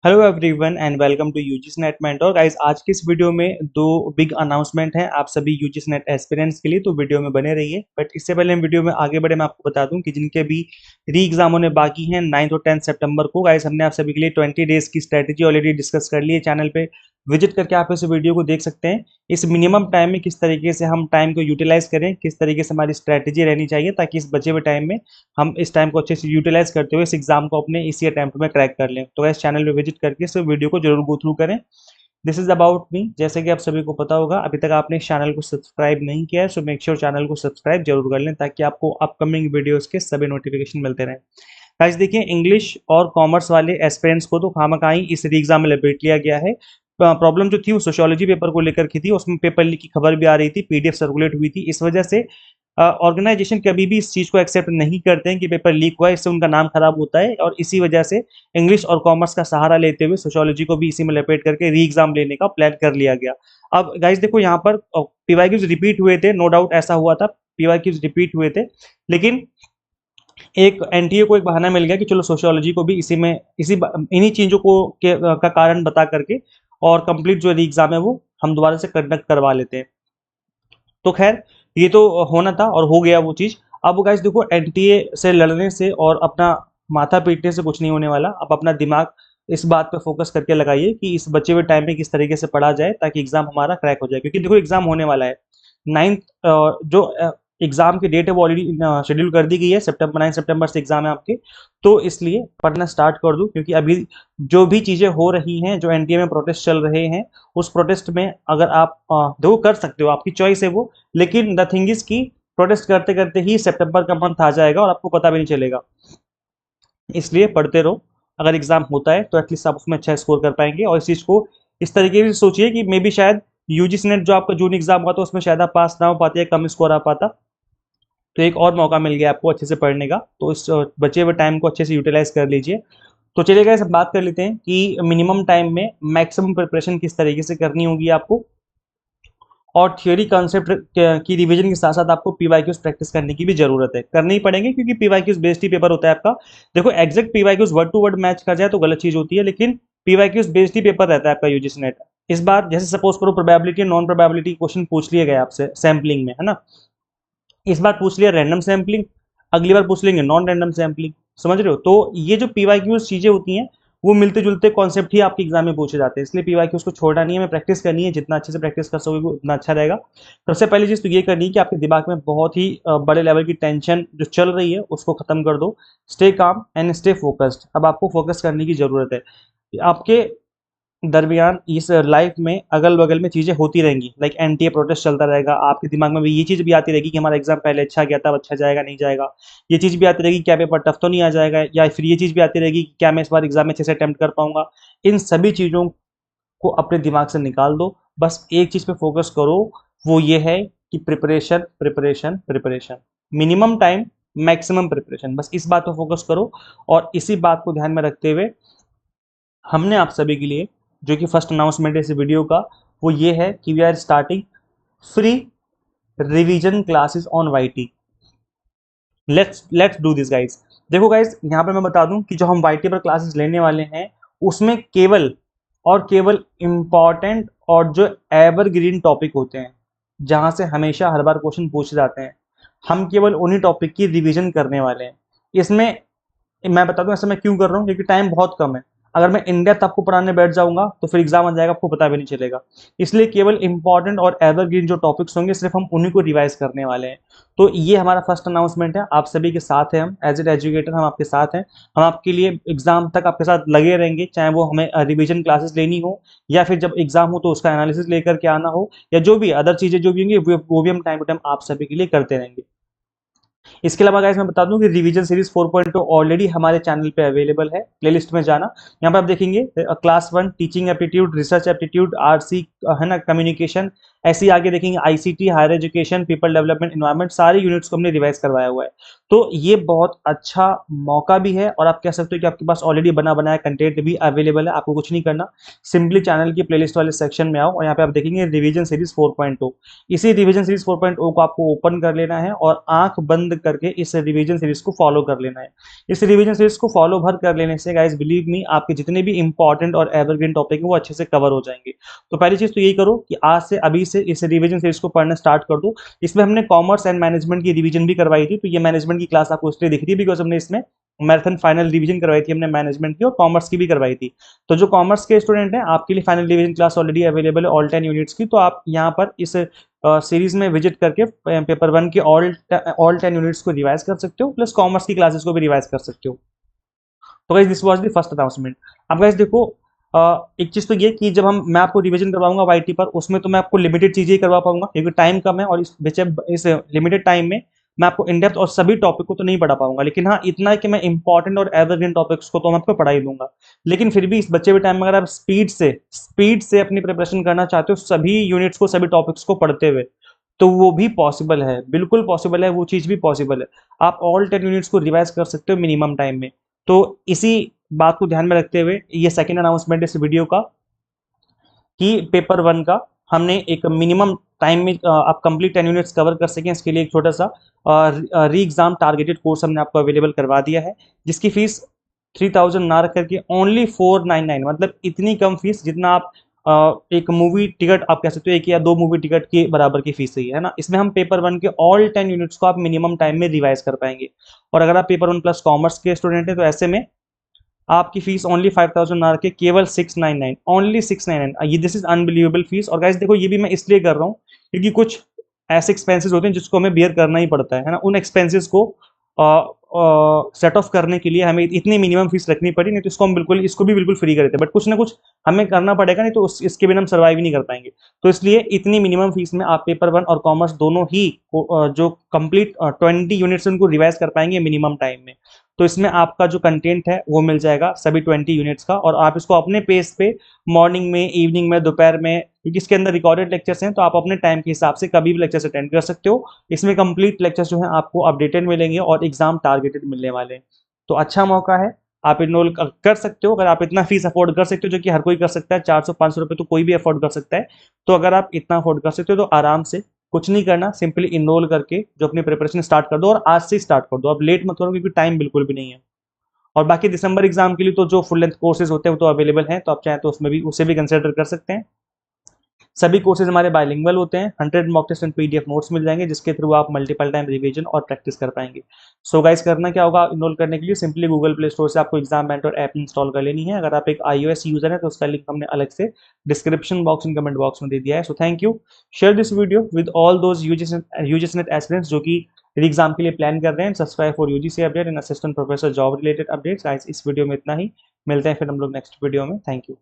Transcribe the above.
Hello everyone and welcome to UGC NET mentor guys. आज की इस वीडियो में दो बिग अनाउंसमेंट हैं आप सभी यूजीसी नेट एस्पिरेंट्स के लिए, तो वीडियो में बने रहिए। बट इससे पहले हम वीडियो में आगे बढ़े, मैं आपको बता दूं कि जिनके भी री एग्जाम होने बाकी हैं 9 और 10 सितंबर को, गाइस हमने आप सभी के लिए 20 डेज की स्ट्रेटेजी ऑलरेडी डिस्कस कर ली है। चैनल पे विजिट करके आप इस वीडियो को देख सकते हैं। इस मिनिमम टाइम में किस तरीके से हम टाइम को यूटिलाइज करें, किस तरीके से हमारी स्ट्रेटेजी रहनी चाहिए ताकि इस बचे हुए टाइम में हम इस टाइम को अच्छे से यूटिलाइज करते हुए इस एग्जाम को अपने इसी अटेम्प्ट में क्रैक कर लें। तो इस चैनल पे विजिट करके इस वीडियो को जरूर गो थ्रू करें। This is about me. जैसे कि आप सभी को पता होगा, अभी तक आपने इस चैनल को सब्सक्राइब नहीं किया है, सो मेक श्योर चैनल को सब्सक्राइब जरूर कर लें ताकि आपको अपकमिंग वीडियोस के सभी नोटिफिकेशन मिलते रहें। गाइस देखिए, इंग्लिश और कॉमर्स वाले एस्पिरेंट्स को तो खामखाई इस एग्जाम में लपेट लिया गया है। प्रॉब्लम जो थी वो सोशियोलॉजी पेपर को लेकर की थी, उसमें पेपर लीक की खबर भी आ रही थी, पीडीएफ सर्कुलेट हुई थी। इस वजह से ऑर्गेनाइजेशन कभी भी इस चीज को एक्सेप्ट नहीं करते हैं कि पेपर लीक हुआ है, इससे उनका नाम खराब होता है। और इसी वजह से इंग्लिश और कॉमर्स का सहारा लेते हुए सोशियोलॉजी को भी इसी में लपेट करके री एग्जाम लेने का प्लान कर लिया गया। अब गाइस देखो, यहाँ पर पीवाईक्यूज रिपीट हुए थे, नो डाउट ऐसा हुआ था, पीवाईक्यूज रिपीट हुए थे। लेकिन एक एनटीए को एक बहाना मिल गया कि चलो सोशियोलॉजी को भी इसी में इन्हीं चीजों का कारण बता करके और कंप्लीट जो एग्जाम है वो हम दोबारा से कंडक्ट करवा लेते हैं। तो खैर, ये तो होना था और हो गया वो चीज। अब गाइस देखो, एनटीए से लड़ने से और अपना माथा पीटने से कुछ नहीं होने वाला। अब अपना दिमाग इस बात पे फोकस करके लगाइए कि इस बचे हुए टाइम में किस तरीके से पढ़ा जाए ताकि एग्जाम हमारा क्रैक हो जाए। क्योंकि देखो, एग्जाम होने वाला है 9th, जो एग्जाम की डेट है वो ऑलरेडी शेड्यूल कर दी गई है। 9 सितंबर से एग्जाम है आपके, तो इसलिए पढ़ना स्टार्ट कर दूं। क्योंकि अभी जो भी चीजें हो रही हैं, जो एनटीए में प्रोटेस्ट चल रहे हैं, उस प्रोटेस्ट में अगर आप देखो कर सकते हो, आपकी चॉइस है वो। लेकिन द थिंग इज कि प्रोटेस्ट करते करते ही सितंबर का मंथ आ जाएगा और आपको पता भी नहीं चलेगा। इसलिए पढ़ते रहो। अगर एग्जाम होता है तो एटलीस्ट आप उसमें अच्छा स्कोर कर पाएंगे। और इस चीज को इस तरीके से सोचिए कि मे बी शायद यूजीसी नेट जो आपका जून एग्जाम हुआ था उसमें शायद आप पास ना हो पाते या कम स्कोर आ पाता, तो एक और मौका मिल गया आपको अच्छे से पढ़ने का। तो इस बचे हुए टाइम को अच्छे से यूटिलाइज कर लीजिए। तो चलिए गाइस, अब बात कर लेते हैं कि मिनिमम टाइम में मैक्सिमम प्रिपरेशन किस तरीके से करनी होगी आपको। और थियोरी कॉन्सेप्ट की रिवीजन के साथ साथ आपको पीवाईक्यूज प्रैक्टिस करने की भी जरूरत है, करने ही पड़ेंगे क्योंकि पीवाईक्यूज बेस्ड ही पेपर होता है आपका। देखो, exact PYQs word to word match कर जाए तो गलत चीज होती है, लेकिन पीवाईक्यूज बेस्ड ही पेपर रहता है आपका यूजीसी नेट। इस बार जैसे सपोज करो प्रोबेबिलिटी नॉन प्रोबेबिलिटी क्वेश्चन पूछ लिए गए आपसे सैम्पलिंग में, है ना। इस बार पूछ लिया रैंडम सैम्पलिंग, अगली बार पूछ लेंगे नॉन रैंडम सैम्पलिंग। समझ रहे हो? तो ये जो पीवाईक्यूज चीजें होती हैं वो मिलते जुलते कॉन्सेप्ट ही आपके एग्जाम में पूछे जाते हैं, इसलिए पीवाईक्यूज को छोड़ना नहीं है, हमें प्रैक्टिस करनी है। जितना अच्छे से प्रैक्टिस कर सकोगे उतना अच्छा रहेगा। सबसे पहली चीज तो ये करनी है कि आपके दिमाग में बहुत ही बड़े लेवल की टेंशन जो चल रही है उसको खत्म कर दो। Stay calm and stay focused. अब आपको फोकस करने की जरूरत है। आपके दरमियान इस लाइफ में अगल बगल में चीजें होती रहेंगी, लाइक एनटीए प्रोटेस्ट चलता रहेगा, आपके दिमाग में भी ये चीज भी आती रहेगी कि हमारा एग्जाम पहले अच्छा गया था, अब अच्छा जाएगा नहीं जाएगा। ये चीज भी आती रहेगी क्या पेपर टफ तो नहीं आ जाएगा, या फिर ये चीज भी आती रहेगी कि क्या मैं इस बार एग्जाम में अच्छे से अटेम्प्ट कर पाऊंगा। इन सभी चीजों को अपने दिमाग से निकाल दो। बस एक चीज पे फोकस करो, वो ये है कि preparation preparation preparation, minimum time maximum preparation, बस इस बात पे फोकस करो। और इसी बात को ध्यान में रखते हुए हमने आप सभी के लिए जो कि फर्स्ट अनाउंसमेंट है इस वीडियो का, वो ये है कि we are starting free revision classes on YT. Let's do this guys. देखो गाइस, यहाँ पर मैं बता दूं कि जो हम वाईटी पर क्लासेस लेने वाले हैं उसमें केवल और केवल इंपॉर्टेंट और जो एवरग्रीन टॉपिक होते हैं, जहां से हमेशा हर बार क्वेश्चन पूछे जाते हैं, हम केवल उन्हीं टॉपिक की रिवीजन करने वाले हैं। इसमें मैं बता दूं ऐसा मैं क्यों कर रहा हूँ, क्योंकि टाइम बहुत कम है। अगर मैं इन डेप्थ आपको पढ़ाने बैठ जाऊंगा तो फिर एग्जाम आ जाएगा, आपको पता भी नहीं चलेगा। इसलिए केवल इंपॉर्टेंट और एवरग्रीन जो टॉपिक्स होंगे सिर्फ हम उन्हीं को रिवाइज करने वाले हैं। तो ये हमारा फर्स्ट अनाउंसमेंट है, आप सभी के साथ हैं, हम एज ए एजुकेटर हम आपके साथ हैं। हम आपके लिए एग्जाम तक आपके साथ लगे रहेंगे, चाहे वो हमें रिविजन क्लासेस लेनी हो या फिर जब एग्जाम हो तो उसका एनालिसिस लेकर के आना हो, या जो भी अदर चीजें जो भी होंगी वो भी हम टाइम टू टाइम आप सभी के लिए करते रहेंगे। इसके अलावा गाइस मैं बता दूं कि रिवीजन सीरीज 4.0 ऑलरेडी हमारे चैनल पे अवेलेबल है, प्लेलिस्ट में जाना, यहाँ पे आप देखेंगे class 1 teaching aptitude, research aptitude, RC, है ना, कम्युनिकेशन, ऐसे ही आगे देखेंगे ICT, higher education, people development, environment, सारे यूनिट्स को हमने रिवाइज करवाया हुआ है। तो ये बहुत अच्छा मौका भी है, और आप कह सकते हो कि आपके पास ऑलरेडी बना बनाया कंटेंट भी अवेलेबल है। आपको कुछ नहीं करना, सिंपली चैनल की प्लेलिस्ट वाले सेक्शन में आओ और यहाँ पे आप देखेंगे रिवीजन सीरीज 4.0। इसी रिवीजन सीरीज 4.0 को आपको ओपन कर लेना है और आंख बंद करके इस रिवीजन सीरीज को फॉलो कर लेना है। इस रिवीजन सीरीज को फॉलो भर कर लेने से गाइस बिलीव मी, आपके जितने भी इंपॉर्टेंट और एवरग्रीन टॉपिक है वो अच्छे से कवर हो जाएंगे। तो पहली चीज तो यही करो कि आज से अभी से इस रिवीजन सीरीज को पढ़ना स्टार्ट कर दो। इसमें हमने कॉमर्स एंड मैनेजमेंट की रिवीजन भी करवाई थी, तो ये मैनेजमेंट की क्लास आपको इसलिए दिख रही है बिकॉज हमने इसमें मैराथन फाइनल रिवीजन करवाई थी हमने मैनेजमेंट की, और कॉमर्स की भी करवाई थी। तो जो कॉमर्स के स्टूडेंट हैं आपके लिए final revision class already available है ऑल 10 यूनिट्स की। तो आप यहाँ पर इस सीरीज में विजिट करके पेपर 1 के ऑल 10 यूनिट्स को रिवाइज कर सकते हो, प्लस कॉमर्स की क्लासेस को भी रिवाइज कर सकते हो। तो guys this was the first announcement. अब गाइस देखो, एक चीज तो ये कि जब मैं आपको रिवीजन करवाऊंगा वाईटी पर, उसमें तो मैं आपको लिमिटेड चीजें ही करवा पाऊंगा क्योंकि टाइम कम है, और इस लिमिटेड टाइम में मैं आपको इन डेप्थ और सभी टॉपिक को तो नहीं पढ़ा पाऊंगा। लेकिन हाँ, इतना है कि मैं इंपॉर्टेंट और एवरग्रीन टॉपिक्स को तो मैं आपको पढ़ा ही दूंगा। लेकिन फिर भी इस बच्चे हुए टाइम में अगर आप स्पीड से अपनी प्रिपरेशन करना चाहते हो सभी यूनिट्स को, सभी टॉपिक्स को पढ़ते हुए, तो वो भी पॉसिबल है, बिल्कुल पॉसिबल है, वो चीज भी पॉसिबल है। आप ऑल 10 यूनिट्स को रिवाइज कर सकते हो मिनिमम टाइम में। तो इसी बात को ध्यान में रखते हुए ये सेकंड अनाउंसमेंट इस वीडियो का कि पेपर 1 का हमने एक मिनिमम टाइम में आप कंप्लीट 10 यूनिट्स कवर कर सकें, इसके लिए एक छोटा सा री एग्जाम टारगेटेड कोर्स हमने आपको अवेलेबल करवा दिया है, जिसकी फीस 3000 ना रख करके ओनली 499, मतलब इतनी कम फीस जितना आप एक मूवी टिकट आप कह सकते हो, एक या दो मूवी टिकट के बराबर की फीस ही है ना। इसमें हम पेपर 1 के ऑल 10 यूनिट्स को आप मिनिमम टाइम में रिवाइज कर पाएंगे। और अगर आप पेपर 1 प्लस कॉमर्स के स्टूडेंट हैं तो ऐसे में आपकी फीस ओनली 5000 ना रखे, केवल 699, ओनली 699। ये दिस इज अनबिलीवेबल फीस। और गाइस देखो, ये भी मैं इसलिए कर रहा हूँ क्योंकि कुछ ऐसे एक्सपेंसेस होते हैं जिसको हमें बियर करना ही पड़ता है ना। उन एक्सपेंसेस को सेट ऑफ करने के लिए हमें इतनी मिनिमम फीस रखनी पड़ी, नहीं तो इसको भी बिल्कुल फ्री कर देते, बट कुछ ना कुछ हमें करना पड़ेगा, नहीं तो इसके बिना हम सर्वाइव ही नहीं कर पाएंगे। तो इसलिए इतनी मिनिमम फीस में आप पेपर 1 और कॉमर्स दोनों ही जो कंप्लीट 20 यूनिट्स उनको रिवाइज कर पाएंगे मिनिमम टाइम में। तो इसमें आपका जो कंटेंट है वो मिल जाएगा सभी 20 यूनिट्स का, और आप इसको अपने पेस पे मॉर्निंग में, इवनिंग में, दोपहर में, क्योंकि इसके अंदर रिकॉर्डेड लेक्चर्स हैं तो आप अपने टाइम के हिसाब से कभी भी लेक्चर्स अटेंड कर सकते हो। इसमें कंप्लीट लेक्चर्स जो हैं आपको अपडेटेड मिलेंगे और एग्जाम टारगेटेड मिलने वाले हैं। तो अच्छा मौका है, आप इनरोल कर सकते हो अगर आप इतना फीस अफोर्ड कर सकते हो, जो कि हर कोई कर सकता है। 400-500 रुपये तो कोई भी अफोर्ड कर सकता है। तो अगर आप इतना अफोर्ड कर सकते हो तो आराम से, कुछ नहीं करना, सिंपली इनरोल करके जो अपनी प्रिपरेशन स्टार्ट कर दो, और आज से स्टार्ट कर दो। आप लेट मत करो क्योंकि टाइम बिल्कुल भी नहीं है। और बाकी दिसंबर एग्जाम के लिए तो जो फुल लेंथ कोर्सेज होते हैं वो तो अवेलेबल हैं, तो आप चाहें तो उसमें भी उसे भी कंसिडर कर सकते हैं। सभी कोर्सेज हमारे बाइलिंगुअल होते हैं। 100 mock test and PDF notes मिल जाएंगे जिसके थ्रू आप मल्टीपल टाइम रिवीजन और प्रैक्टिस कर पाएंगे। सो गाइस, करना क्या होगा इनरोल करने के लिए, सिंपली गूगल प्ले स्टोर से आपको एग्जाम मेंटर ऐप इंस्टॉल कर लेनी है। अगर आप एक iOS यूजर है तो उसका लिंक हमने अलग से description box and comment box में दे दिया है। So thank you. Share this video with all those UGC net aspirants जो कि एग्जाम के लिए प्लान कर रहे हैं। Subscribe for UGC update and assistant professor job related updates. Guys इस वीडियो में इतना ही, मिलते हैं फिर हम लोग नेक्स्ट वीडियो में। Thank you.